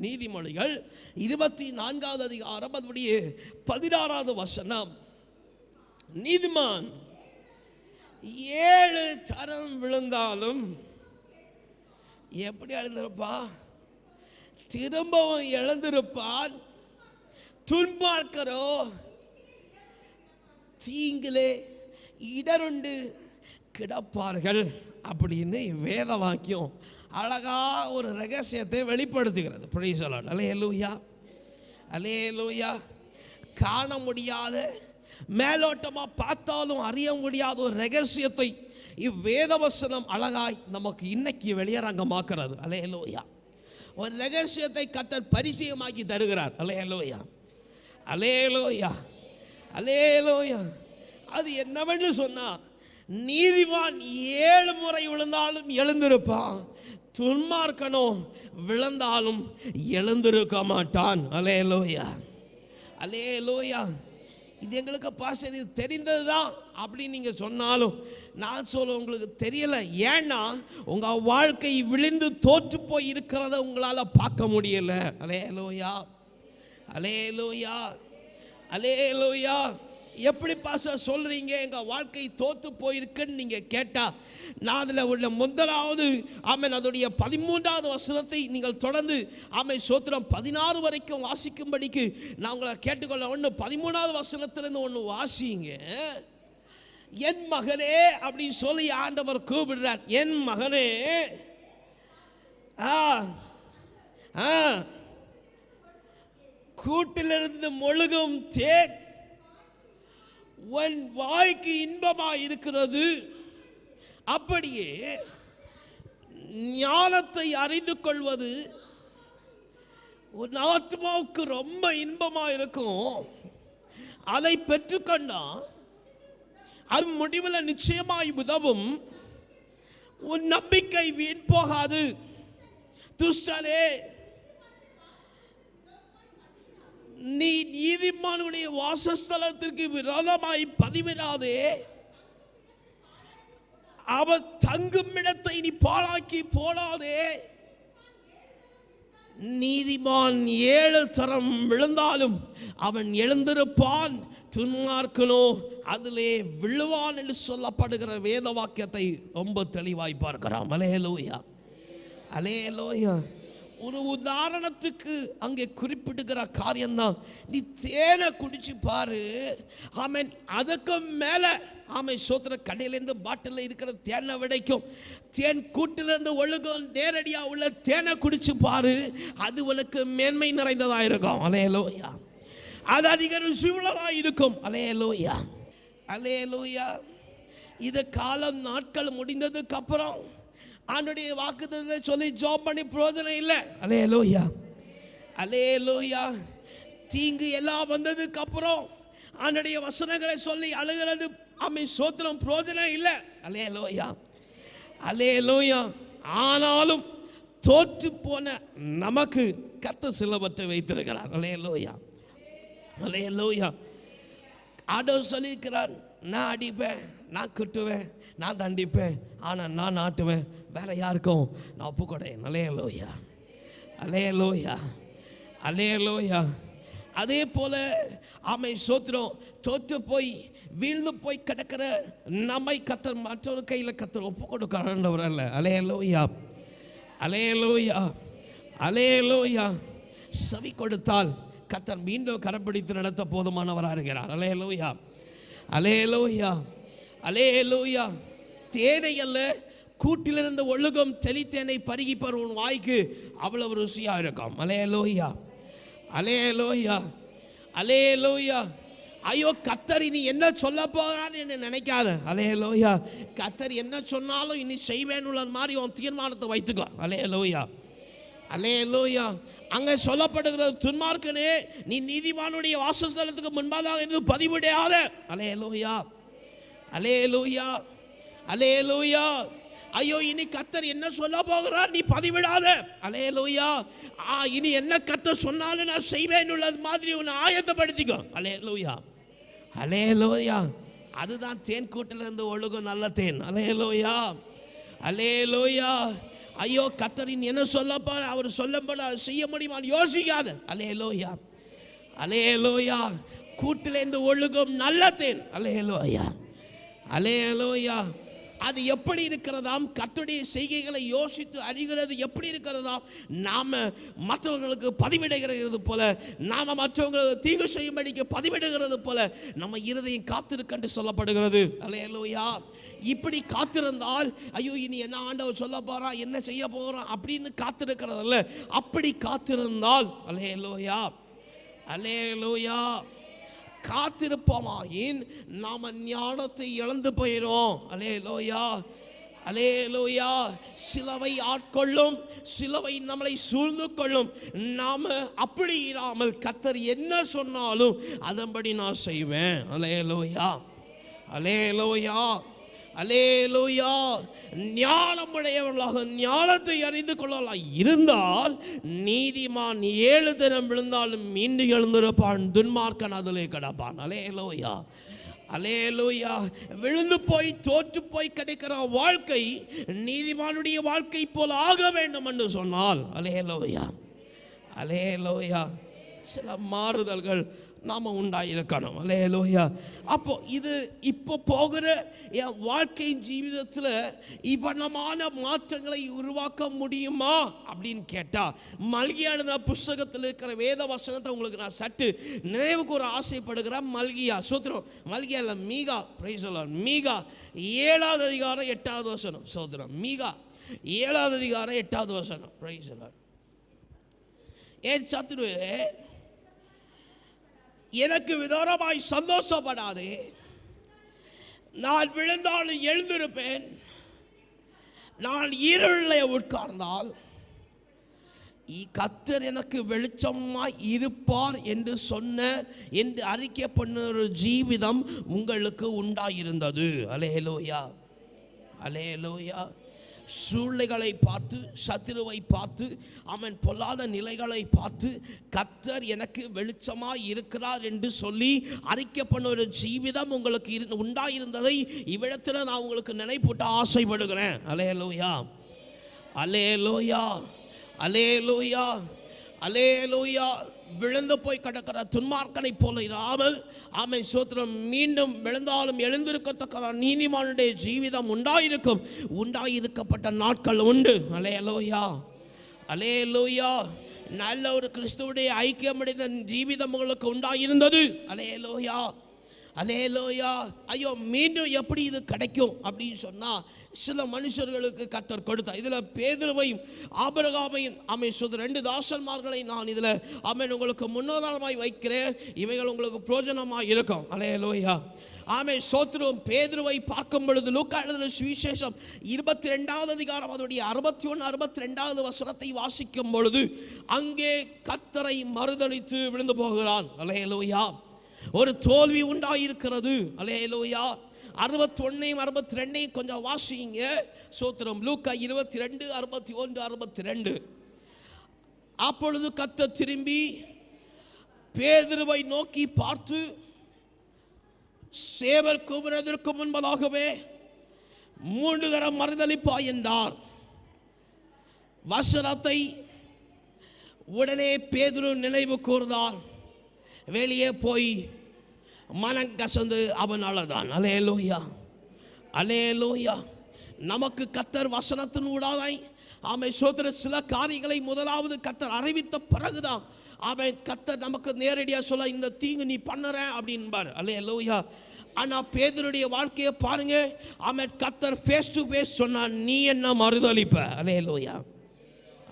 நீதிமொழிகள் 24வது அதிகாரம் அதனுடைய 16வது வசனம். நீதிமான் 7 தரம் விழுந்தாலும் எப்படி எழுந்திருப்பான்? திரும்பவும் எழுந்திருப்பான். துன்மார்க்கரோ தீங்கிலே இடருண்டு கிடப்பார்கள் அப்படின்னு வேத வாக்கியம் அழகா ஒரு ரகசியத்தை வெளிப்படுத்துகிறது. Praise the lord. அல்லேலூயா, அல்லேலூயா. காண முடியாத, மேலோட்டமாக பார்த்தாலும் அறிய முடியாத ஒரு ரகசியத்தை இவ்வேதவசனம் அழகாய் நமக்கு இன்னைக்கு வெளியரங்கமாக்குறது. அல்லேலூயா. ஒரு ரகசியத்தை கர்த்தர் பரிச்சயமாக்கி தருகிறார். அல்லேலூயா, அல்லேலூயா, அல்லேலூயா. அது என்னவென்று சொன்னா, நீதிமான் 7 முறை விழுந்தாலும் எழுந்திருப்பான், துன்மார்க்கனோ விழுந்தாலும் எழுந்திருக்க மாட்டான். அல்லேலூயா, அல்லேலூயா. இது எங்களுக்கு பாஸ்டர் இது தெரிந்தது தான் அப்படின்னு நீங்கள் சொன்னாலும் நான் சொல்ல உங்களுக்கு தெரியலை. ஏன்னா உங்கள் வாழ்க்கை விழுந்து தோற்று போய் இருக்கிறத உங்களால் பார்க்க முடியல. அல்லேலூயா, அல்லேலூயா, அல்லேலூயா. எப்படி பாஸ்டர் சொல்கிறீங்க எங்கள் வாழ்க்கை தோற்று போயிருக்குன்னு நீங்கள் கேட்டால், நான் அதில் உள்ள முதலாவது ஆமென் அதோடைய 13வது வசனத்தை நீங்கள் தொடர்ந்து ஆமென் சோத்திரம் 16 வரைக்கும் வாசிக்கும்படிக்கு நான் உங்களை கேட்டுக்கொள்ள. 13வது வசனத்திலேருந்து ஒன்று வாசிங்க. என் மகனே அப்படின்னு சொல்லி ஆண்டவர் கூப்பிடுறார். என் மகனே, கூட்டிலிருந்து மொழுகும் தேன் உன் வாய்க்கு இன்பமாக இருக்கிறது, அப்படியே ஞானத்தை அறிந்து கொள்வது உன் ஆத்மாவுக்கு ரொம்ப இன்பமாக இருக்கும். அதை பெற்றுக்கொண்டா அது முடிவில் நிச்சயமாய் உதவும். உன் நம்பிக்கை வீண் போகாது. துஷ்டனே, நீ நீதிமானுடைய வாசஸ்தலத்திற்கு விரோதமாய் பதிவிடாதே. அவன் தங்கும் இடத்தை நீ பாழாக்கி போடாதே. நீதிமான் 7 தரம் விழுந்தாலும் அவன் எழுந்திருப்பான், துன்மார்க்கனோ அதிலே விழுவான் என்று சொல்லப்படுகிற வேத வாக்கியத்தை ரொம்ப தெளிவாய் பார்க்கிறோம். அல்லேலூயா, அல்லேலூயா. ஒரு உதாரணத்துக்கு அங்கே குறிப்பிடுகிற காரியம்தான். நீ தேனை குடிச்சு பாரு. ஆமென். அதுக்கு மேலே ஆமென் சோத்திர கடையிலேருந்து பாட்டில் இருக்கிற தேனை விடைக்கும் தேன் கூட்டிலேருந்து ஒழுகும் நேரடியாக உள்ள தேனை குடிச்சு பாரு. அது உனக்கு மேன்மை நிறைந்ததாக இருக்கும். அல்லேலூயா. அது அதிக ருசியுள்ளதாக இருக்கும். அல்லேலூயா, அல்லேலூயா. இது காலம் நாட்கள் முடிந்ததுக்கு அப்புறம் ஆண்டவருடைய வாக்குத்தத்தத்தை சொல்லி ஜாப் பண்ணி பிரயோஜனம் இல்லை. அல்லேலூயா, அல்லேலூயா. தீங்கு எல்லாம் வந்ததுக்கு அப்புறம் ஆண்டவருடைய வசனங்களை சொல்லி அழுகிறது ஆமென் சோத்திரம் பிரயோஜனம் இல்லை. அல்லேலூயா, அல்லேலூயா. ஆனாலும் தோற்று போன நமக்கு கர்த்தர் சிலவற்றை வைத்திருக்கிறார். அல்லேலூயா, அல்லேலூயா. ஆண்டவர் சொல்லியிருக்கிறார், நான் அடிப்பேன், நான் குட்டுவேன், நான் தண்டிப்பேன், ஆனால் நான் நாட்டுவேன், வேற யாருக்கும் நான் ஒப்புக்கொடேன். அல்லேலூயா, அல்லேலூயா, அல்லேலூயா. அதே போல ஆமென் சோத்திரம் தோற்று போய் வீழ்ந்து போய் கிடக்கிற நம்மை கர்த்தர் மற்றொரு கையில் கர்த்தர் ஒப்பு கொடுக்கிறவர் அல்ல. அல்லேலூயா, அல்லேலூயா, அல்லேலூயா. செவி கொடுத்தால் கர்த்தர் மீண்டும் கரப்பிடித்து நடத்த போதுமானவராக இருக்கிறார். அல்லேலூயா, அல்லேலூயா, அல்லேலூயா. தேனை அல்ல, கூட்டிலிருந்து ஒழுகும் தெளித்தேனை பருகிப்பர் உன் வாய்க்கு அவ்வளவு ருசியாக இருக்கும். அல்லேலூயா, அல்லேலூயா, அல்லேலூயா. ஐயோ கர்த்தர் இனி என்ன சொல்ல போகிறான்னு என்ன நினைக்காத. அல்லேலூயா. கர்த்தர் என்ன சொன்னாலும் இனி செய்வேன்னு உள்ளது மாதிரி உன் தீர்மானத்தை வைத்துக்கோ. அல்லேலூயா, அல்லேலூயா. அங்கே சொல்லப்படுகிறது, துன்மார்க்கனே நீ நீதிமானுடைய வாசஸ்தலத்துக்கு முன்பாக இருந்து பதிவிடாத. அல்லேலூயா, அல்லேலூயா, அல்லேலூயா. ஐயோ இனி கர்த்தர் என்ன சொல்ல போகிறார் நீ பதிவிடாத. அல்லேலூயா. இனி என்ன கர்த்தர் சொன்னாலும் நான் செய்வேன் உள்ளது மாதிரி உன்னை ஆயத்தப்படுத்திக்கோ. அல்லேலூயா, அல்லேலூயா. அதுதான் தேன் கூட்டிலிருந்து ஒழுகும் நல்ல தேன். அல்லேலூயா, அல்லேலூயா. ஐயோ கர்த்தரின் என்ன சொல்லப்பார், அவர் சொல்லப்பட செய்ய முடியுமான்னு யோசிக்காத. அல்லேலூயா, அல்லேலூயா. கூட்டிலேந்து ஒழுகும் நல்ல தேன். அல்லேலூயா, அல்லேலூயா. அது எப்படி இருக்கிறதாம்? கர்த்தருடைய செய்கைகளை யோசித்து அறிகிறது எப்படி இருக்கிறதாம்? நாம மற்றவர்களுக்கு பதிவிடுகிறது போல, நாம மற்றவங்களுக்கு தீங்கு செய்யும்படிக்கு பதிவிடுகிறது போல நம்ம இருதயம் காத்திருக்கென்று சொல்லப்படுகிறது. அல்லேலூயா. இப்படி காத்திருந்தால் ஐயோ இனி என்ன ஆண்டவர் சொல்ல போறான், என்ன செய்ய போறான் அப்படின்னு காத்திருக்கிறதில்ல. அப்படி காத்திருந்தால் அல்லேலூயா, அல்லேலூயா, காத்திருப்போமாயின் நாம ஞானத்தை இழந்து போயிடும். அல்லேலூயா, அல்லேலூயா. சிலுவை ஆட்கொள்ளும், சிலுவை நம்மளை சூழ்ந்து கொள்ளும். நாம அப்படி இராமல் கர்த்தர் என்ன சொன்னாலும் அதன்படி நான் செய்வேன். அல்லேலூயா, அல்லேலூயா, அல்லேலூயா. ஞானமுடையவர்களாக ஞானத்தை அறிந்து கொள்ளலாம் இருந்தால் நீதிமான் 7 தினம் விழுந்தாலும் மீண்டும் எழுந்திருப்பான், துன்மார்க்கன் அதிலே கிடப்பான். அல்லேலூயா, அல்லேலூயா. விழுந்து போய் தோற்று போய் கிடைக்கிற வாழ்க்கை நீதிமானுடைய வாழ்க்கை போல் ஆக வேண்டும் என்று சொன்னால் அல்லேலூயா, அல்லேலூயா, சில மாறுதல்கள் நாம உண்டாயிருக்கணும். அல்லேலூயா. அப்போ இது இப்போ போகிற என் வாழ்க்கை ஜீவிதத்தில் இவ்வளமான மாற்றங்களை உருவாக்க முடியுமா அப்படின்னு கேட்டா, மல்கியா எழுதின புஸ்தகத்தில் இருக்கிற வேத வசனத்தை உங்களுக்கு நான் சற்று நினைவுக்கு ஒரு ஆசைப்படுகிறேன். மல்கியா சோத்திரம், மல்கியா இல்லை மீகா, பிரைஸ் தி லார்ட். மீகா 7வது அதிகாரம் 8வது வசனம். சோத்திரம், மீகா 7வது அதிகாரம் 8வது வசனம். Price the Lord. ஏன் சத்துருவே, எனக்கு விதோரமாய் சந்தோஷப்படாதே, நான் விழுந்தாலும் எழுந்திருப்பேன், நான் இருளில் உட்கார்ந்தால் கர்த்தர் எனக்கு வெளிச்சமாய் இருப்பார் என்று சொன்ன என்று அறிக்கை பண்ண ஒரு ஜீவிதம் உங்களுக்கு உண்டாயிருந்தது. அல்லேலூயா, அல்லேலூயா. சூழ்நிலைகளை பார்த்து, சத்துருவை பார்த்து, அவன் பொல்லாத நிலைகளை பார்த்து கர்த்தர் எனக்கு வெளிச்சமாய் இருக்கிறார் என்று சொல்லி அறிக்கை பண்ண ஒரு ஜீவிதம் உங்களுக்கு உண்டாயிருந்ததை இவ்விடத்தில் நான் உங்களுக்கு நினைப்பூட்ட ஆசைப்படுகிறேன். அல்லேலூயா, அல்லேலூயா, அல்லேலூயா, அல்லேலூயா. விழுந்து போய் கிடக்கிற துன்மார்க்கனை போல இராமல் ஆமென் சோத்திரம், மீண்டும் விழுந்தாலும் எழுந்திருக்கத்தக்க நீதிமானுடைய ஜீவிதம் உண்டாயிருக்கும். உண்டாயிருக்கப்பட்ட நாட்கள் உண்டு. அல்லேலூயா, அல்லேலூயா. நல்ல ஒரு கிறிஸ்துவுடைய ஐக்கியமடைந்த ஜீவிதம் உங்களுக்கு உண்டாயிருந்தது. அல்லேலூயா, அல்லேலூயா. ஐயோ மீண்டும் எப்படி இது கிடைக்கும் அப்படின்னு சொன்னால், சில மனுஷர்களுக்கு கர்த்தர் கொடுத்தார். இதில் பேதுருவையும் ஆபிரகாமையும் ஆமென் சொல்ற 2 தாசன்மார்களை நான் இதில் ஆமென் உங்களுக்கு முன்னுதாரணமாய் வைக்கிறேன். இவைகள் உங்களுக்கு பிரயோஜனமாக இருக்கும். அல்லேலூயா, ஆமென் சோத்திரம். பேதுருவை பார்க்கும் பொழுது லூக்கா எழுதின சுவிசேஷம் 22வது அதிகாரம் அதனுடைய 61 62வது வசனத்தை வாசிக்கும் பொழுது அங்கே கர்த்தரை மறுதலித்து விழுந்து போகிறான். அல்லேலூயா. ஒரு தோல்வி உண்டாயிருக்கிறது. அல்லேலூயா. 61 62 கொஞ்சம் வாசிங்க. சோத்திரம். லூக்கா 22 61 62. அப்பொழுது கர்த்தர் திரும்பி பேதுருவை நோக்கி பார்த்து, சேவல் கூவுவதற்கு முன்பதாகவே 3 தரம் மறுதலிப்பாய் என்றார். வசனத்தை உடனே பேதுரு நினைவு கூர்ந்தார். வெளியே போய் மனங்கசந்து அவன் அழதான். அல்லேலூயா, அல்லேலூயா. நமக்கு கர்த்தர் வசனத்தின் ஊடாய் ஆமென் சோதர சில காரியங்களை முதலாவது கர்த்தர் அறிவித்த பிறகுதான் ஆமென் கர்த்தர் நமக்கு நேரடியாக சொல்ல, இந்த தீங்கு நீ பண்ணுற அப்படின்பார். அல்லேலூயா. ஆனால் பேதுருடைய வாழ்க்கையை பாருங்க. ஆமென் கர்த்தர் ஃபேஸ் டு ஃபேஸ் சொன்னான், நீ என்ன மறுதலிப்ப. அல்லேலூயா,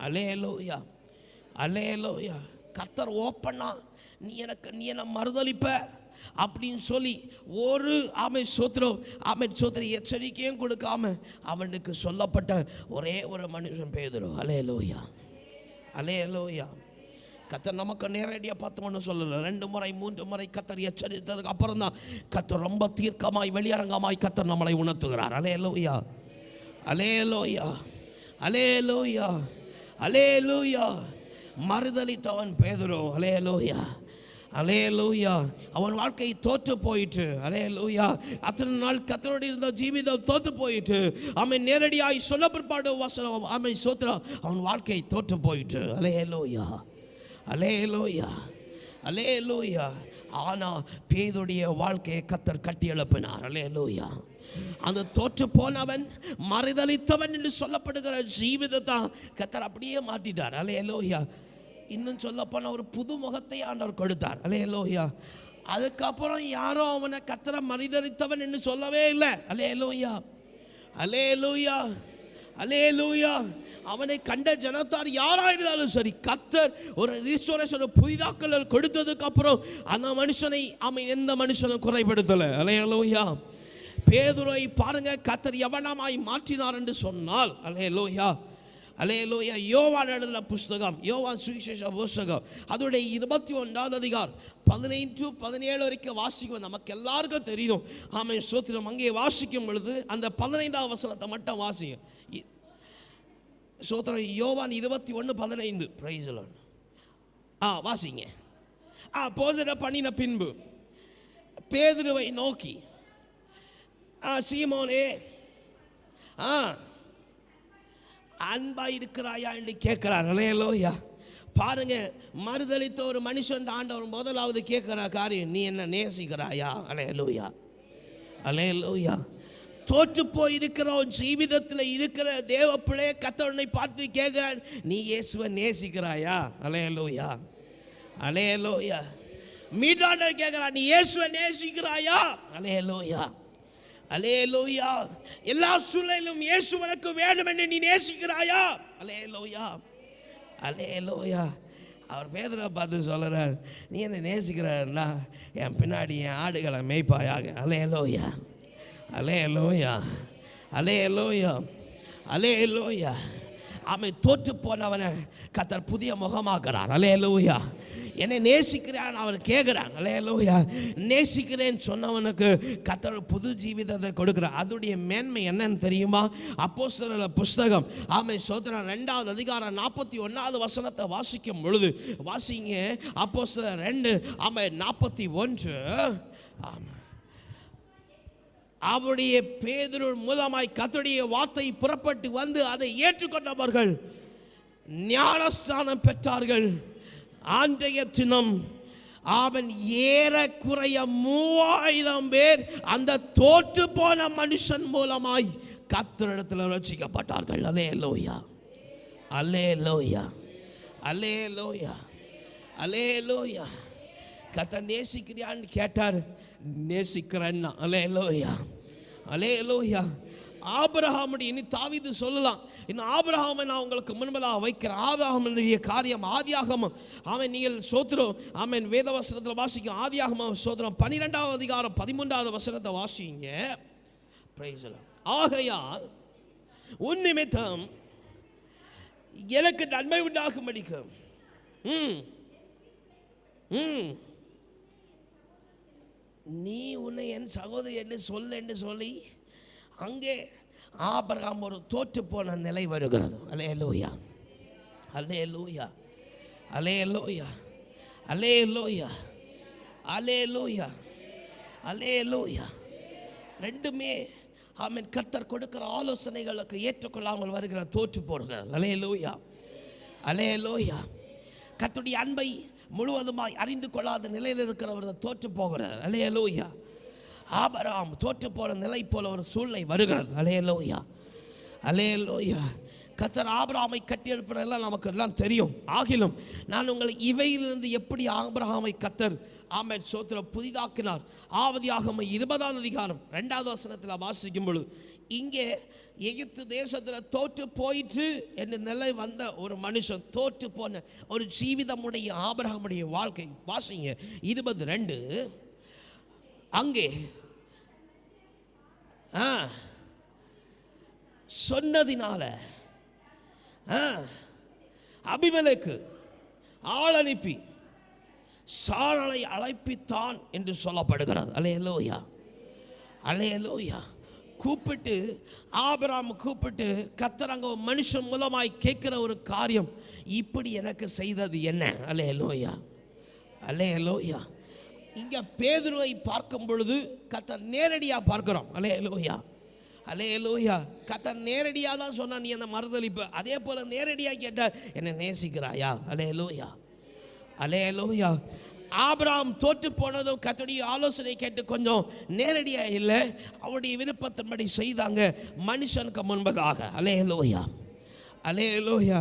அல்லேலூயா, அல்லேலூயா. கர்த்தர் ஓப்பனா நீ என்ன மறுதலிப்ப அப்படின்னு சொல்லி ஒரு ஆமென் சோத்திரம் ஆமென் சோத்திர எச்சரிக்கையும் கொடுக்காம அவனுக்கு சொல்லப்பட்ட ஒரே ஒரு மனுஷன் பேதுரு. அல்லேலூயா, அல்லேலூயா. கர்த்தர் நமக்கு நேரடியாக பார்த்தோம்னு சொல்லலை. 2 முறை 3 முறை கர்த்தர் எச்சரித்ததுக்கு அப்புறம் தான் கர்த்தர் ரொம்ப தீர்க்கமாய் வெளியரங்கமாய் கர்த்தர் நம்மளை உணர்த்துகிறார். அல்லேலூயா, அல்லேலூயா, அல்லேலூயா, அல்லேலூயா. மறுதலித்தவன் பேதுரு. அல்லேலூயா, அல்லேலூயா. அவன் வாழ்க்கை தோற்று போயிட்டு, அல்லேலூயா. அத்தனை நாள் கர்த்தரோடு இருந்த ஜீவிதம் தோற்று போயிட்டு, அவன் நேரடியாய் சொன்ன பிற்பாடு வசனம் அவன் சோத்ரா அவன் வாழ்க்கை தோற்று போயிட்டு. அல்லேலூயா, அல்லேலூயா, அல்லேலூயா. ஆனால் பேதுடைய வாழ்க்கையை கர்த்தர் கட்டி எழுப்பினார். அல்லேலூயா. அந்த தோற்று போனவன் மறுதலித்தவன் என்று சொல்லப்படுகிற ஜீவிதத்தை கர்த்தர் அப்படியே மாற்றிட்டார். அல்லேலூயா. இன்னும் சொல்ல போன ஒரு புது முகத்தை ஆண்டவர் கொடுத்தார். அல்லேலூயா. அதுக்கப்புறம் யாரோ அவனை கர்த்தரை மறுதலித்தவன் என்று சொல்லவே இல்லை. அல்லேலூயா, அல்லேலூயா, அல்லேலூயா. அவனை கண்ட ஜனத்தார் யாராயிருந்தாலும் சரி, கர்த்தர் ஒரு ஈஸ்வரேஸ்வர புதிதாக்கல் கொடுத்ததுக்கு அப்புறம் அந்த மனுஷனை அவன் எந்த மனுஷனும் குறைபடுத்தலை. அல்லேலூயா. பேதுரை பாருங்க, கர்த்தர் எவனமாய் மாற்றினார் என்று சொன்னால், அல்லேலூயா, அல்லேலூயா. யோவான் எழுதின புஸ்தகம், யோவான் சுவிசேஷ புஸ்தகம், அதோடைய 21வது அதிகாரம் 15-17 வரைக்கும் வாசிக்கும். நமக்கு எல்லாருக்கும் தெரியும். ஆமென், ஸ்தோத்திரம். அங்கே வாசிக்கும் பொழுது அந்த 15வது வசனத்தை மட்டும் வாசிங்க. ஸ்தோத்திரம். யோவான் 21:15. Price the Lord. வாசிங்க. போதனை பண்ணின பின்பு பேதுருவை நோக்கி, சீமோனே, அன்பா இருக்கிறாயா என்று கேட்கிறார். அல்லேலூயா. பாருங்க, மறுதலித்த ஒரு மனுஷன் ஆண்டவர் முதலாவது கேட்கிற காரியம், நீ என்ன நேசிக்கிறாயா? அல்லேலூயா, அல்லேலூயா. தோற்று போய் இருக்கிற ஜீவிதத்தில் இருக்கிற தேவ பிள்ளையை கர்த்தரை பார்த்து கேட்கிறார், நீ இயேசுவை நேசிக்கிறாயா? அல்லேலூயா, அல்லேலூயா. மீட்டாண்டர் கேட்கிறார், நீ இயேசுவை நேசிக்கிறாயா? அல்லேலூயா, அல்லேலூயா. எல்லா சூழலிலும் இயேசு உனக்கு வேண்டும் என்று நீ நேசிக்கிறாயா? அல்லேலூயா, அல்லேலூயா. அவர் பேதுரை பார்த்து சொல்கிறார், நீ என்ன நேசிக்கிறாருன்னா என் பின்னாடி என் ஆடுகளை மேய்ப்பாயாக. அல்லேலூயா, அல்லேலூயா, அல்லேலூயா, அல்லேலூயா. அவன் தோற்று போனவனை கர்த்தர் புதிய முகமாக்குறார். அல்லேலூயா. என்னை நேசிக்கிறான் அவர் கேட்குறான். அல்லேலூயா. நேசிக்கிறேன்னு சொன்னவனுக்கு கர்த்தர் புது ஜீவிதத்தை கொடுக்குறார். அதோடைய மேன்மை என்னன்னு தெரியுமா? அப்போஸ்தலர் புஸ்தகம், ஆமென், ஸ்தோத்திரம், 2வது அதிகாரம் 41வது வசனத்தை வாசிக்கும் பொழுது, வாசிங்க. அப்போஸ்தலர் 2, ஆமென், 41. ஆமாம். அவருடைய பேதுரு மூலமாய் கர்த்தருடைய வார்த்தை புறப்பட்டு வந்து அதை ஏற்றுக்கொண்டவர்கள் ஞானஸ்தானம் பெற்றார்கள். ஆண்டைய தினம் அவன் ஏறக்குறைய 3000 பேர் அந்த தோற்று போன மனுஷன் மூலமாய் கர்த்தரிடத்தில் ரட்சிக்கப்பட்டார்கள். அல்லேலூயா, அல்லேலூயா, அல்லேலூயா, அல்லேலூயா. கர்த்தர் நேசிக்கிறியான்னு கேட்டார். நேசிக்கிறேன்னா. அல்லேலூயா, அல்லேலூயா. ஆபிரகாமுடைய, இனி தாவீது சொல்லலாம், இன்னும் ஆபிரகாமை நான் உங்களுக்கு முன்பதாக வைக்கிறேன். ஆபிரகாமுடைய காரியம் ஆதியாகமம், அவன் நீங்கள் சோத்திரம், அவன் வேதவசனத்தில் வாசிக்கும். ஆதியாகமம் சோத்திரம் 12வது அதிகாரம் 13வது வசனத்தை வாசிங்க. Price the Lord. ஆகையால் உன் நிமித்தம் எனக்கு நன்மை உண்டாகும்படிக்கு நீ உன்னை என் சகோதரி என்று சொல்ல என்று சொல்லி அங்கே ஆபிரகாம் ஒரு தோற்று போன நிலை வருகிறது. அல்லேலூயா, அல்லேலூயா, அல்லேலூயா, அல்லேலூயா, அல்லேலூயா, அல்லேலூயா. ரெண்டுமே ஆமென், கர்த்தர் கொடுக்கிற ஆலோசனைகளுக்கு ஏற்றுக்கொள்ளாமல் வருகிற தோற்று போடுகிறார். அல்லேலூயா, அல்லேலூயா. கர்த்தருடைய அன்பை முழுவதுமாய் அறிந்து கொள்ளாத நிலையில் இருக்கிறவர் தோற்று போகிறார். அல்லேலூயா. ஆபிரகாம் தோற்று போன நிலை போல ஒரு சூழ்நிலை வருகிறது. அல்லேலூயா, அல்லேலூயா. கர்த்தர் ஆபிரகாமை கட்டி எழுப்பினதெல்லாம் நமக்கு எல்லாம் தெரியும். ஆகிலும் நான் உங்களை இவையிலிருந்து எப்படி ஆபிரகாமை கர்த்தர் ஆமென் சோத்திரம் புதிதாக்கினார். ஆதியாகமம் 20வது அதிகாரம் 2வது வசனத்தில் வாசிக்கும் பொழுது, இங்கே எகிப்து தேசத்தில் தோற்று போயிற்று என்ற நிலை வந்த ஒரு மனுஷன், தோற்று போன ஒரு ஜீவிதமுடைய ஆபிரகாமுடைய வாழ்க்கை வாசிங்க. 22 அங்கே சொன்னதினால அபிமெலேக்கு ஆள் அனுப்பி சாராளை அழைப்பித்தான் என்று சொல்லப்படுகிறது. அல்லேலூயா, அல்லேலூயா. கூப்பிட்டு ஆபிரகாம் கூப்பிட்டு கர்த்தர் அங்கே மனுஷன் மூலமாய் கேட்கிற ஒரு காரியம், இப்படி எனக்கு செய்தது என்ன? அல்லேலூயா, அல்லேலூயா. இங்கே பேதுருவை பார்க்கும் பொழுது கர்த்தர் நேரடியாக பார்க்கிறோம். அல்லேலூயா, அல்லேலூயா. கர்த்தர் நேரடியாக தான் சொன்னான், நீ என்ன மறுதலிப்ப. அதே போல் நேரடியாக கேட்டார், என்னை நேசிக்கிறாயா? அல்லேலூயா, அல்லேலூயா. ஆபிரகாம் தோற்று போனதும் கர்த்தருடைய ஆலோசனை கேட்டு கொஞ்சம் நேரடியாக இல்லை, அவருடைய விருப்பத்தின்படி செய்தாங்க மனுஷனுக்கு முன்பதாக. அல்லேலூயா, அல்லேலூயா.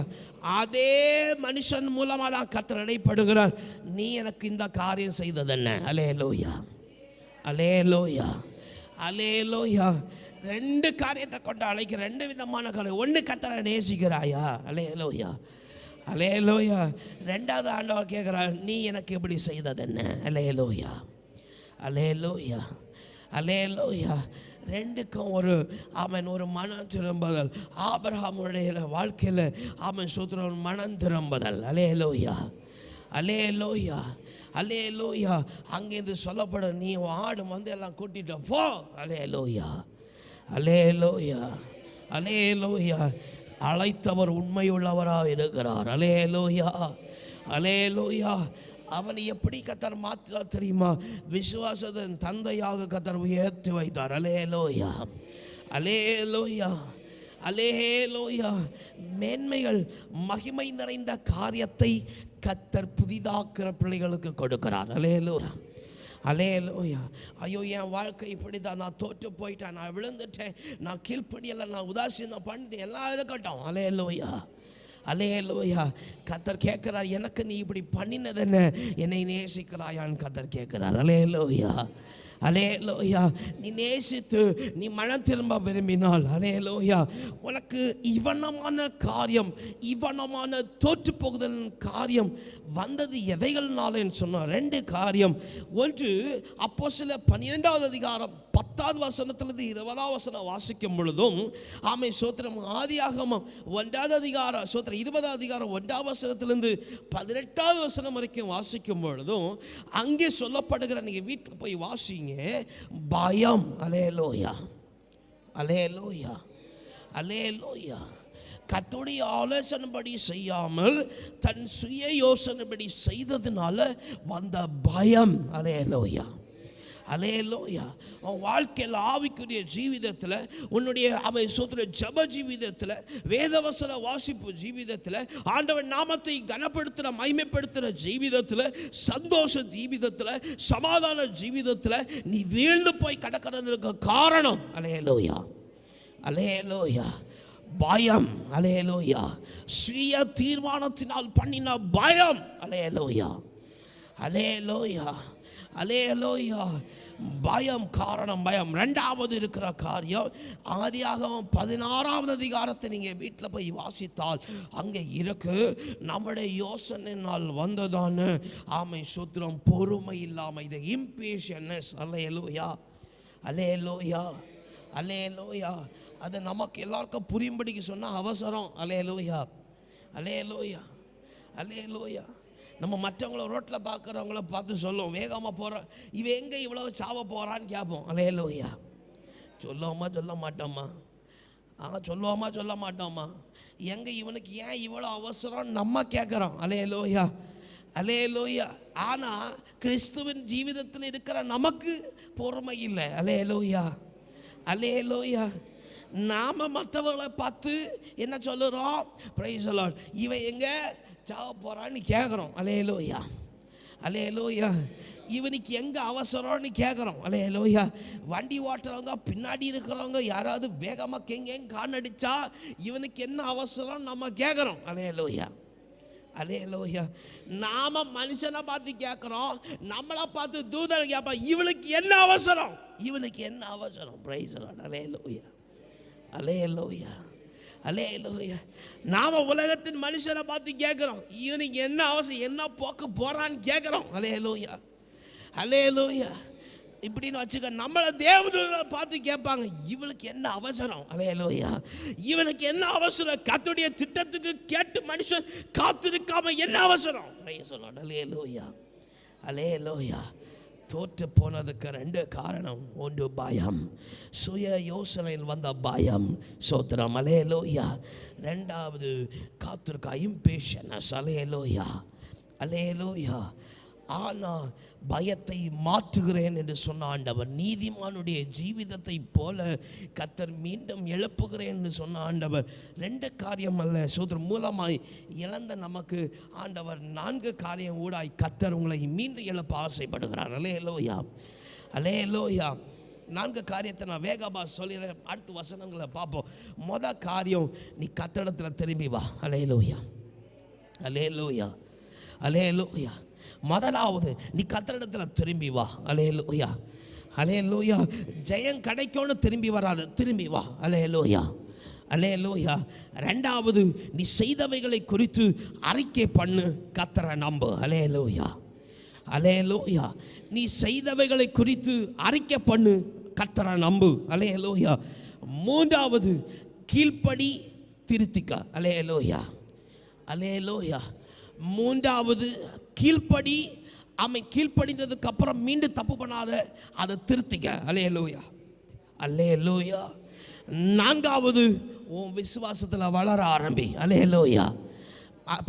அதே மனுஷன் மூலமாக தான் கர்த்தர் இடைப்படுகிறார், நீ எனக்கு இந்த காரியம் செய்தது என்ன? அல்லேலூயா, அல்லேலூயா, அல்லேலூயா. ரெண்டு காரியத்தை கொண்டு அழைக்கிற, ரெண்டு விதமான காரியம். ஒன்று, கர்த்தரை நேசிக்கிறாயா? அல்லேலூயா, அல்லேலூயா. ரெண்டாவது ஆண்டவர் கேட்குறார், நீ எனக்கு எப்படி செய்தது என்ன? அல்லேலூயா, அல்லேலூயா, அல்லேலூயா. ரெண்டுக்கும் ஒரு மனம் திரும்புதல். ஆபிரகாமுடைய வாழ்க்கையில் சூத்திரம் மனம் திரும்புதல். அல்லேலூயா, அல்லேலூயா, அல்லேலூயா. அங்கேருந்து சொல்லப்படும், நீ ஆடு வந்து எல்லாம் கூட்டிட்டு போ. அல்லேலூயா, அல்லேலூயா, அல்லேலூயா. அழைத்தவர் உண்மையுள்ளவராக இருக்கிறார். அல்லேலூயா, அல்லேலூயா. அவனை எப்படி கர்த்தர் மாற்ற தெரியுமா? விசுவாசத்தின் தந்தையாக கர்த்தர் உயர்த்தி வைத்தார். அல்லேலூயா, அல்லேலூயா, அல்லேலூயா. மேன்மைகள், மகிமை நிறைந்த காரியத்தை கர்த்தர் புதிதாக்குற பிள்ளைகளுக்கு கொடுக்கிறார். அல்லேலூயா, அல்லேலூயா. ஐயோ, என் வாழ்க்கை இப்படி தான், நான் தோற்று போயிட்டேன், நான் விழுந்துட்டேன், நான் கீழ்ப்படியலை, நான் உதாசீனம் பண்ணிட்டேன், எல்லாம் இருக்கட்டும். அல்லேலூயா, அல்லேலூயா. கர்த்தர் கேட்கிறார், எனக்கு நீ இப்படி பண்ணினது என்ன? என்னை நேசிக்கிறாயான்னு கர்த்தர் கேட்கிறார். அல்லேலூயா, அல்லேலூயா. நீ நேசித்து நீ மனம் திரும்ப விரும்பினால், அல்லேலூயா, உனக்கு இவனமான காரியம், இவனமான தோற்று போகுதல் காரியம் வந்தது எவைகள்னாலேன்னு சொன்னார். ரெண்டு காரியம். ஒன்று, அப்போஸ்தலர் 12வது அதிகாரம் 10வது வசனத்திலிருந்து 20வது வசனம் வாசிக்கும் பொழுதும், சோத்திரம் ஆதியாகமம் 1வது அதிகாரம் 20வது அதிகாரம் 1வது வசனத்திலிருந்து 18வது வசனம் வரைக்கும் வாசிக்கும் பொழுதும் அங்கே சொல்லப்படுகிற, நீங்கள் வீட்டில் போய் வாசிங்க, பயம். அல்லேலூயா, அல்லேலூயா, அல்லேலூயா. கர்த்தருடைய ஆலோசனைப்படி செய்யாமல் தன் சுய யோசனைப்படி செய்ததுனால வந்த பயம். அல்லேலூயா, அல்லேலூயா. உன் வாழ்க்கையில் ஆவிக்குரிய ஜீவிதத்தில், உன்னுடைய சோத்திர ஜப ஜீவிதத்தில், வேதவசன வாசிப்பு ஜீவிதத்தில், ஆண்டவன் நாமத்தை கனப்படுத்துகிற மகிமைப்படுத்துகிற ஜீவிதத்தில், சந்தோஷ ஜீவிதத்தில், சமாதான ஜீவிதத்தில் நீ வீழ்ந்து போய் கிடக்கிறதுக்கு காரணம், அல்லேலூயா, அல்லேலூயா, பயம். அல்லேலூயா. சுய தீர்மானத்தினால் பண்ணின பயம். அல்லேலூயா, அல்லேலூயா, அல்லேலூயா. பயம், காரணம் பயம். ரெண்டாவது இருக்கிற காரியம், ஆதியாகமம் 16வது அதிகாரத்தை நீங்கள் வீட்டில் போய் வாசித்தால் அங்கே இருக்கு, நம்முடைய யோசனையினால் வந்ததான சூத்திரம் பொறுமை இல்லாமல், இது இம்பேஷன்ஸ். அல்லேலூயா, அல்லேலூயா, அல்லேலூயா. அது நமக்கு எல்லாருக்கும் புரியும்படிக்கு சொன்னால் அவசரம். அல்லேலூயா, அல்லேலூயா, அல்லேலூயா. நம்ம மற்றவங்கள ரோட்டில் பார்க்குறவங்கள பார்த்து சொல்லுவோம், வேகமாக போகிறோம், இவன் எங்கே இவ்வளோ சாவ போகிறான்னு கேட்போம். அல்லேலூயா. சொல்லுவோமா சொல்ல மாட்டோமா? சொல்லுவோமா சொல்ல மாட்டோமா? எங்கே இவனுக்கு ஏன் இவ்வளோ அவசரம் நம்ம கேட்குறோம். அல்லேலூயா, அல்லேலூயா. ஆனால் கிறிஸ்துவின் ஜீவிதத்தில் இருக்கிற நமக்கு பொறுமை இல்லை. அல்லேலூயா, அல்லேலூயா. நாம் மற்றவர்களை பார்த்து என்ன சொல்லுறோம்? பிரைஸ் தி லார்ட், இவன் எங்கே சாவ போகிறான்னு கேட்குறோம். அல்லேலூயா, அல்லேலூயா. இவனுக்கு எங்கே அவசரம்னு கேட்குறோம். அல்லேலூயா. வண்டி ஓட்டுறவங்க, பின்னாடி இருக்கிறவங்க யாராவது வேகமாக எங்கேயும் காணடிச்சா இவனுக்கு என்ன அவசரம் நம்ம கேட்குறோம். அல்லேலூயா, அல்லேலூயா. நாம் மனுஷனை பார்த்து கேட்குறோம், நம்மளை பார்த்து தூதரை கேட்பா, இவனுக்கு என்ன அவசரம், இவனுக்கு என்ன அவசரம். Praise the lord. அல்லேலூயா, அல்லேலூயா, அல்லேலூயா. நாம் உலகத்தின் மனுஷனை பார்த்து கேட்குறோம், இவனுக்கு என்ன அவசரம், என்ன போக்கு போகிறான்னு கேட்குறோம். அல்லேலூயா, அல்லேலூயா. இப்படின்னு வச்சுக்க, நம்மளை தேவதூதரை பார்த்து கேட்பாங்க, இவனுக்கு என்ன அவசரம். அல்லேலூயா, இவனுக்கு என்ன அவசரம், கர்த்தருடைய திட்டத்துக்கு கேட்டு மனுஷன் காத்திருக்காம என்ன அவசரம். அல்லேலூயா, அல்லேலூயா. தோற்று போனதுக்கு ரெண்டு காரணம். ஒன்று பயம், சுய யோசனையில் வந்த பயம். சோத்திரம். அல்லேலூயா. ரெண்டாவது காத்திருக்க இம்பேஷன்ஸ். அல்லேலூயா, அல்லேலூயா. ஆனால் பயத்தை மாற்றுகிறேன் என்று சொன்ன ஆண்டவர், நீதிமானுடைய ஜீவிதத்தை போல கர்த்தர் மீண்டும் எழுப்புகிறேன் என்று சொன்ன ஆண்டவர் 2 காரியம் அல்ல சோதரர் மூலமாய் இழந்த நமக்கு ஆண்டவர் 4 காரியம் ஊடாய் கர்த்தர் உங்களை மீண்டும் எழுப்ப ஆசைப்படுகிறார். அல்லேலூயா, அல்லேலூயா. 4 காரியத்தை நான் வேகமாக சொல்லிடுறேன், அடுத்த வசனங்களை பார்ப்போம். மொதல் காரியம், நீ கர்த்தரிடத்தில் திரும்பி வா. அல்லேலூயா, அல்லேலூயா, அல்லேலூயா. முதலாவது, நீ கர்த்தரிடத்தில் திரும்பி வா. அல்லேலூயா, அல்லேலூயா. ஜெயம் கிடைக்கும்னு திரும்பி வராது, திரும்பி வா. அல்லேலூயா, அல்லேலூயா. 2வது, நீ செய்தவைகளை குறித்து அறிக்கை பண்ணு, கர்த்தரை நம்பு. அல்லேலூயா, அல்லேலூயா. நீ செய்தவைகளை குறித்து அறிக்கை பண்ணு, கர்த்தரை நம்பு. அல்லேலூயா. 3வது, கீழ்ப்படி, திருத்திக்க. அல்லேலூயா, அல்லேலூயா. 3வது கீழ்ப்படி. அவன் கீழ்ப்படிந்ததுக்கு அப்புறம் மீண்டும் தப்பு பண்ணாத, அதை திருத்திக்க. அல்லேலூயா, அல்லேலூயா. 4வது, உன் விசுவாசத்தில் வளர ஆரம்பி. அல்லேலூயா.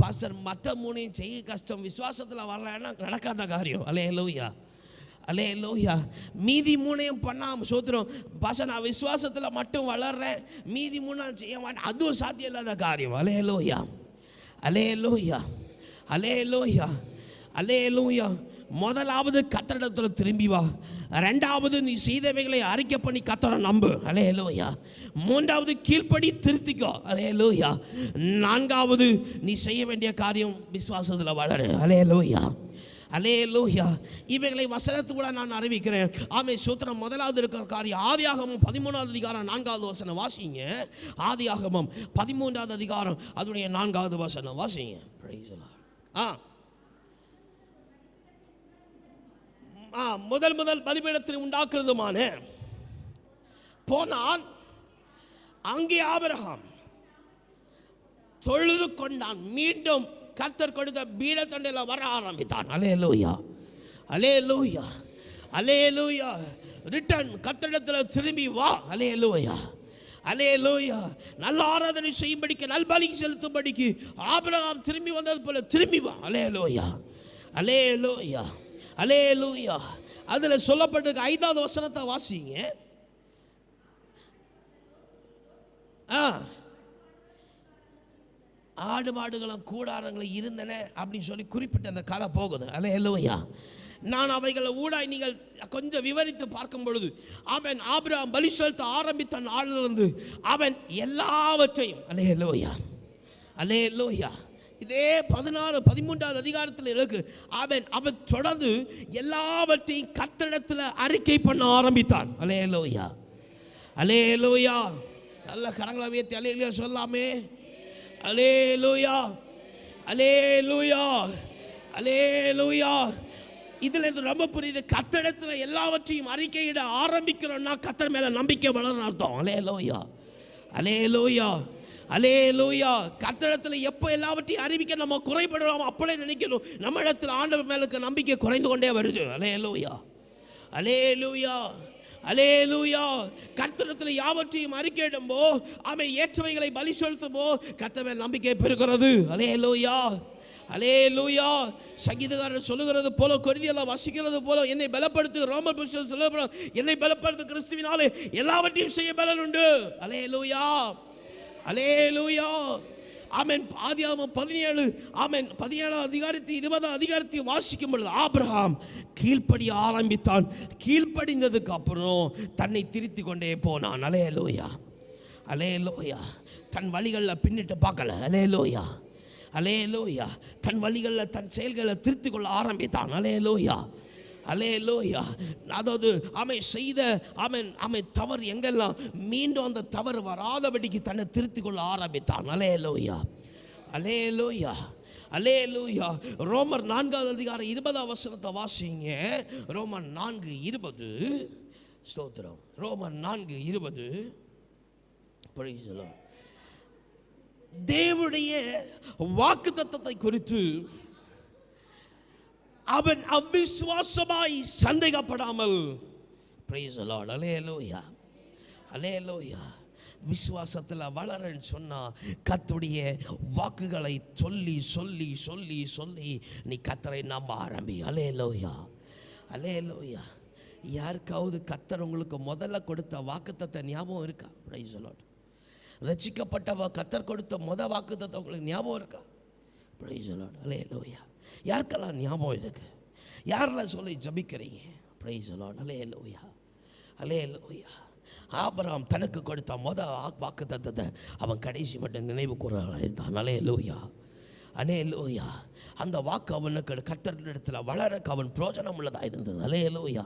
பாஸ்டர், மற்ற 3 செய்ய கஷ்டம், விசுவாசத்தில் வரலன்னா நடக்காத காரியம். அல்லேலூயா, அல்லேலூயா. மீதி 3 பண்ணாமல் சோத்திரம். பாஸ்டர், நான் விசுவாசத்தில் மட்டும் வளர்றேன், மீதி 3 செய்ய மாட்டேன், அதுவும் சாத்தியம் இல்லாத காரியம். அல்லேலூயா, அல்லேலூயா, அல்லேலூயா, அல்லேலூயா. முதலாவது, கர்த்தரிடத்தில் திரும்பி வா. 2வது, நீ செய்தவைகளை அறிக்கை பண்ணி கர்த்தரை நம்பு. அல்லேலூயா. 3வது, கீழ்ப்படி, திருத்திக்கோ. அல்லேலூயா. 4வது, நீ செய்ய வேண்டிய காரியம் விசுவாசத்தில் வளரு. அல்லேலூயா, அல்லேலூயா. இவைகளை வசனத்துக்கூட நான் அறிவிக்கிறேன். ஆமே சூத்திரம். முதலாவது இருக்கிற காரியம், ஆதியாகமம் 13வது அதிகாரம் 4வது வசனம் வாசிங்க. ஆதியாகமம் 13வது அதிகாரம் அதனுடைய 4வது வசனம் வாசிங்க. முதல் பலிபீடத்தை உண்டாக்குறதுமான போனான். அங்கே ஆபிரகாம் தொழுது கொண்டான். மீண்டும் கர்த்தர் கொடுத்த பீடத்தண்டையில் வர ஆரம்பித்தான். அல்லேலூயா, அல்லேலூயா, அல்லேலூயா. ரிட்டர்ன், கர்த்தரிடத்தில் திரும்பி வா. அல்லேலூயா, அல்லேலூயா. நல்ல ஆராதனை செய்யும்படிக்கு, நல்பலி செலுத்தும்படிக்கு ஆபிரகாம் திரும்பி வந்தது போல திரும்பி வா. அல்லேலூயா, அல்லேலூயா, அல்லேலூயா. அதில் சொல்லப்பட்டிருக்க 5வது வசனத்தை வாசிங்க. ஆடு மாடுகளும் கூடாரங்களும் இருந்தன அப்படின்னு சொல்லி குறிப்பிட்ட அந்த கதை போகுது. அல்லேலூயா. நான் அவைகளை ஊடாய் நீங்கள் கொஞ்சம் விவரித்து பார்க்கும் பொழுது, அவன் ஆபிரகாம் பலி செலுத்த ஆரம்பித்த நாளிலிருந்து அவன் எல்லாவற்றையும், அல்லேலூயா, அல்லேலூயா, இதே 13வது அதிகாரத்தில் இருக்கு. அவன் தொடர்ந்து எல்லாவற்றையும் கர்த்தரிடத்தில் அறிக்கை பண்ண ஆரம்பித்தான். அல்லேலூயா, அல்லேலூயா. நல்ல கரங்களை உயர்த்தி அல்லேலூயா சொல்லாமே. அல்லேலூயா, அல்லேலூயா, அல்லேலூயா. இதில் இது ரொம்ப புரியுது. கர்த்தரிடத்தில் எல்லாவற்றையும் அறிக்கையிட ஆரம்பிக்கிறோம்னா கர்த்தர் மேலே நம்பிக்கை வளரணும் அர்த்தம். அல்லேலூயா, அல்லேலூயா, அல்லேலூயா. கர்த்தரிடத்தில் எப்போ எல்லாவற்றையும் அறிவிக்க நம்ம குறைபடுறோம் அப்படியே நினைக்கணும். நம்ம இடத்துல ஆண்டவர் மேலுக்கு நம்பிக்கை குறைந்து கொண்டே வருது. அல்லேலூயா, அல்லேலூயா, அல்லேலூயா. கர்த்தரிடத்தில் யாவற்றையும் அறிக்கையிடும்போ அவன் ஏற்றவைகளை பலி செலுத்தும்போ கர்த்தர் மேல் நம்பிக்கை பெறுகிறது. அல்லேலூயா, அல்லேலூயா. சங்கீதக்காரர் சொல்லுகிறது போல, கொரிந்தியரில் வசிக்கிறது போல, என்னை பலப்படுத்து, ரோமர் புத்தகத்தில் சொல்லப்படும், என்னை பலப்படுத்து கிறிஸ்துவினாலே எல்லாவற்றையும் செய்ய பலன் உண்டு. அல்லேலூயா, அல்லேலூயா. ஆமென். ஆதியாகமம் 17 ஆமென் 17 அதிகாரத்தை 20 அதிகாரத்தை வாசிக்கும் பொழுது ஆபிரகாம் கீழ்ப்படி ஆரம்பித்தான். கீழ்ப்படிந்ததுக்கு அப்புறம் தன்னை திருத்தி கொண்டே போனான். அல்லேலூயா, அல்லேலூயா. தன் வழிகளில் பின்னிட்டு பார்க்கல. அல்லேலூயா, அல்லேலூயா. தன் வழிகளில் தன் செயல்களை திருத்தி கொள்ள ஆரம்பித்தான். அல்லேலூயா, அல்லேலூயா. அதாவது அவன் செய்த அவன் தவறு எங்கெல்லாம் மீண்டும் அந்த தவறு வராதபடிக்கு தன்னை திருத்திக் கொள்ள ஆரம்பித்தான். அல்லேலூயா, அல்லேலூயா, அல்லேலூயா. ரோமர் 4வது அதிகாரம் 20வது வசனத்தை வாசிங்க. ரோமர் 4:20. ஸ்தோத்திரம். ரோமர் 4:20. தேவனுடைய வாக்குத்தத்தத்தை குறித்து அவன் அவிசுவாசமாய் சந்தேகப்படாமல், பிரைஸ் தி லார்ட், அல்லேலூயா, அல்லேலூயா. விசுவாசத்தில் வளரன்னு சொன்னால் கர்த்தருடைய வாக்குகளை சொல்லி சொல்லி சொல்லி சொல்லி நீ கர்த்தரை நம்ப ஆரம்பி. அல்லேலூயா, அல்லேலூயா. யாருக்காவது கர்த்தர் உங்களுக்கு முதல்ல கொடுத்த வாக்குத்தத்தை ஞாபகம் இருக்கா? Praise the lord. ரட்சிக்கப்பட்ட கர்த்தர் கொடுத்த வாக்குத்தத்தை உங்களுக்கு ஞாபகம் இருக்கா? பிரைஸ் தி லார்ட், அல்லேலூயா. யாருக்கெல்லாம் ஞாபகம் இருக்கு? யாரெல்லாம் சொல்லி ஜபிக்கிறீங்க? பிரைஸ் தி லார்ட், அல்லேலூயா, அல்லேலூயா. ஆபிரகாம் தனக்கு கொடுத்த வாக்குத்தத்தத்தை அவன் கடைசி மட்டும் நினைவு கூறான். அல்லேலூயா, அல்லேலூயா. அந்த வாக்கு அவனுக்கு கர்த்தரிடத்தில் வளர அவன் பிரயோஜனம் உள்ளதாக இருந்தது. அல்லேலூயா,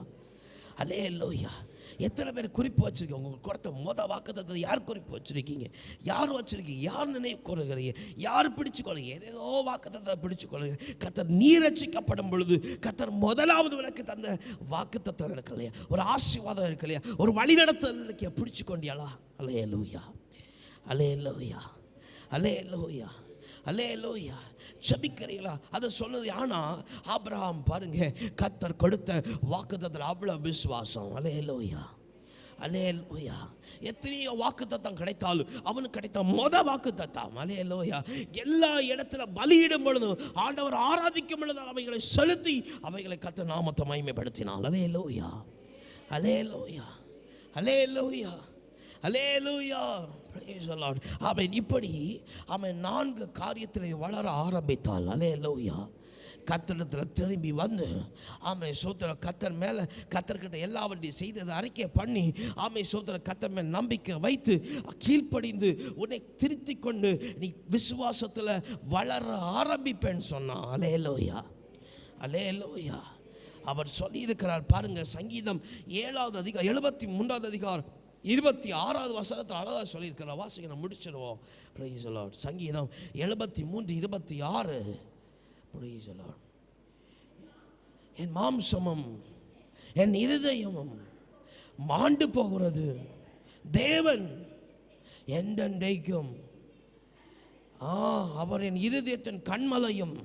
அல்லேலூயா. எத்தனை பேர் குறிப்பு வச்சுருக்கீங்க? உங்களுக்கு கொடுத்த வாக்குத்தத்தத்தை யார் குறிப்பு வச்சுருக்கீங்க? யார் வச்சுருக்கீங்க? யார் நினைவு கூறுகிறீங்க? யார் பிடிச்சுக்கொள்ளுங்க? ஏதோ வாக்குத்தத்தை பிடிச்சுக்கொள்ளுங்க. கர்த்தர் நீ ரட்சிக்கப்படும் பொழுது கர்த்தர் முதலாவது உனக்கு தந்த வாக்குத்தத்தம் இருக்கு இல்லையா, ஒரு ஆசீர்வாதம் இருக்கு இல்லையா, ஒரு வழிநடத்தல் இருக்க பிடிச்சு கொண்டியாளா? அல்லேலூயா, அல்லேலூயா, அல்லேலூயா, அல்லேலூயா. ஜெபிக்கிறீங்களா? அதை சொல்லுது. ஆனால் ஆபிரகாம் பாருங்க, கர்த்தர் கொடுத்த வாக்குத்தத்தத்தில் அவ்வளோ விசுவாசம். அல்லேலூயா, அல்லேலூயா. எத்தனையோ வாக்குத்தத்தம் கிடைத்தாலும் அவனுக்கு கிடைத்த வாக்குத்தத்தம் அல்லேலூயா. எல்லா இடத்துல பலியிடும் பொழுதும் ஆண்டவர் ஆராதிக்கும் பொழுது அவைகளை செலுத்தி அவைகளை கர்த்தர் நாமத்தை மகிமைப்படுத்தினான். அல்லேலூயா, அல்லேலூயா, அல்லேலூயா, அல்லேலூயா. அவன் இப்படி அவன் 4 காரியத்தில் வளர ஆரம்பித்தாள். அல்லேலூயா. கர்த்தரிடத்தில் திரும்பி வந்து ஆமை சோத்திர கர்த்தர் மேலே கர்த்தர்கிட்ட எல்லாவற்றையும் செய்ததை அறிக்கை பண்ணி ஆமை சோத்திர கர்த்தர் மேல் நம்பிக்கை வைத்து கீழ்ப்படிந்து உன்னை திருத்தி கொண்டு நீ விசுவாசத்தில் வளர ஆரம்பிப்பேன்னு சொன்னான். அல்லேலூயா, அல்லேலூயா. அவர் சொல்லியிருக்கிறார் பாருங்க, சங்கீதம் 7வது அதிகாரம் 73வது அதிகாரம் 26வது வசனத்தில் அழகாக சொல்லியிருக்கிறார். வாசிக்க நம்ம முடிச்சிடுவோம். Price the Lord. சங்கீதம் 73:26. Price the Lord. என் மாம்சமும் என் இருதயமும் மாண்டு போகிறது, தேவன் என்றென்றைக்கும் அவர் என் இருதயத்தின் கண்மலையும்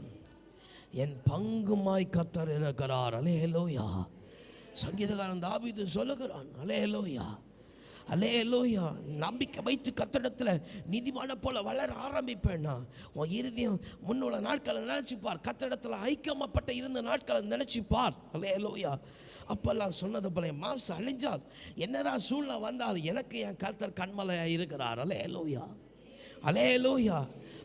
என் பங்குமாய் கர்த்தர் இருக்கிறார். அல்லேலூயா. சங்கீதக்காரன் தாவீது சொல்லுகிறான். அல்லேலூயா, அல்லேலூயா. நம்பிக்கை வைத்து கர்த்தரிடத்தில் நீதிமான போல வளர ஆரம்பிப்பேன்னா உன் இருதயம் முன்னுள்ள நாட்களை நினைச்சுப்பார். கர்த்தரிடத்தில் ஐக்கியமாப்பட்ட இருந்த நாட்களை நினைச்சுப்பார். அல்லேலூயா. அப்பெல்லாம் சொன்னது போல மாம்சம் அழிஞ்சால் என்னதான் சூழ்நிலை வந்தால் எனக்கு என் கர்த்தர் கண்மலையாக இருக்கிறார். அல்லேலூயா, அல்லேலூயா.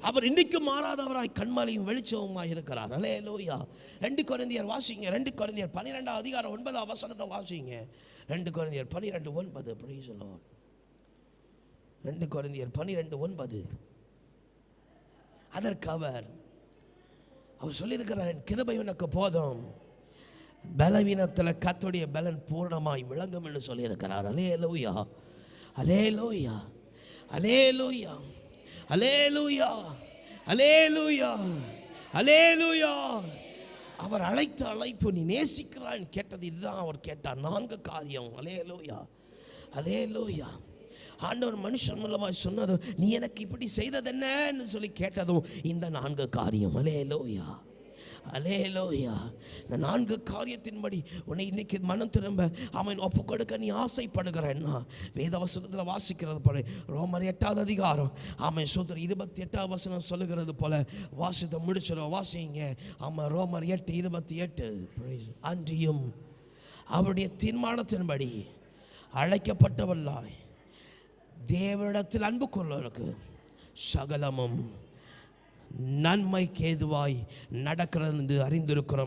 அவர் இன்றைக்கும் மாறாதவராய் கண்மலையும் வெளிச்சமுமாய் இருக்கிறார். அல்லேலூயா. 2 கொரிந்தியர் வாசிங்க. 2 கொரிந்தியர் 12வது அதிகாரம் 9வது வசனத்தை வாசிங்க. 2 கொரிந்தியர் 12:9. Price the Lord. 2 கொரிந்தியர் 12:9. அதற்கு அவர் சொல்லியிருக்கிறார், என் கிருபை உனக்கு போதும், பலவீனத்தில் கர்த்தருடைய பலன் பூர்ணமாய் விளங்கும் என்று சொல்லியிருக்கிறார். அல்லேலூயா, அல்லேலூயா, அல்லேலூயா, அல்லேலூயா, அல்லேலூயா, அல்லேலூயா. அவர் அழைத்த அழைப்பு நீ நேசிக்கிறான் கேட்டது இதுதான். அவர் கேட்டார் 4 காரியம். அல்லேலூயா, அல்லேலூயா. ஆண்டவர் மனுஷன் மூலமாக சொன்னது நீ எனக்கு இப்படி செய்தது என்னன்னு சொல்லி கேட்டதும் இந்த 4 காரியம். அல்லேலூயா, அல்லேலூயா. இந்த 4 காரியத்தின்படி உன்னை இன்னைக்கு மனம் திரும்ப அவன் ஒப்பு கொடுக்க நீ ஆசைப்படுகிறன்னா வேதவசனத்தில் வாசிக்கிறது போல ரோமர் 8வது அதிகாரம் அவன் சூத்திர 28வது வசனம் சொல்லுகிறது போல வாசித்த முடிச்சிடும். வாசிங்க. ஆமாம், ரோமர் 8:28. அன்றியும் அவருடைய தீர்மானத்தின்படி அழைக்கப்பட்டவர்களாய் தேவனிடத்தில் அன்பு கொள்வதற்கு சகலமும் நன்மைக்கு ஏதுவாய் நடக்கிறது என்று அறிந்திருக்கிறோம்.